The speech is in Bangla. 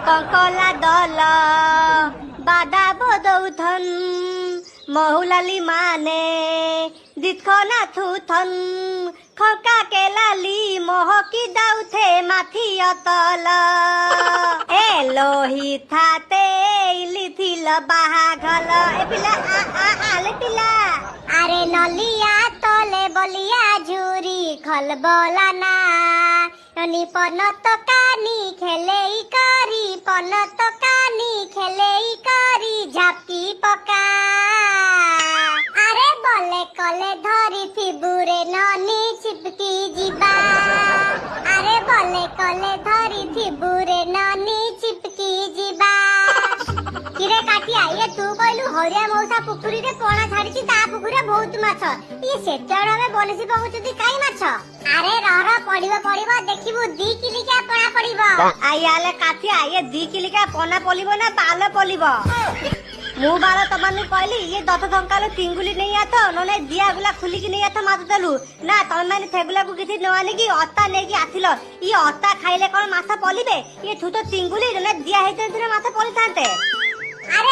কঙ্কলা দল বাদা বদৌথন মহুলালি মানে দিতখনা থুথন খকা কেলালি মহকি দাউথে মাথি অতল এলোহি থাতে ইলিথিল বাহাঘল এ পিলা আলে পিলা আরে নলিয়া তলে বলিয়া ঝুরি খল বলানা ননি পনত কানি খেলেই করি পনত কানি খেলেই করি ঝাপকি পকা আরে বলে কলে ধরি থিবুরে ননি চিপকি ଯିବା আরে বলে কলে ধরি থিবুরে ননি চিপকি ଯିବା কিরে কাটিয়া ইয়ে তু কইলু হরিয়া মৌসা পুকুরিরে পোনা ছাড়িছি তা পুকুরে বহুত মাছ ই সেটাড়ে বনসি পগুচতি কাই মাছ আরে রহ পড়িব দেখিবু 2 কিলিকা পোনা পড়িব আইয়ালে কাটিয়া ইয়ে 2 কিলিকা পোনা পলিব না বাল পলিব মু বাল তমানু কইলি ইয়ে 10 টঙ্কালে তিঙ্গুলি নেই আতো ননে দিয়াগুলা খুলিকি নেই আতো মাছ দেলু না তমে মানে থেগুলাকু কিছু নআনি কি অত্তা নেকি আছিল ই অত্তা খাইলে কোন মাছ পলিবে ইয়ে থুতো তিঙ্গুলি ননে দিয়া হেতে মাছ পলিথান্তে আরে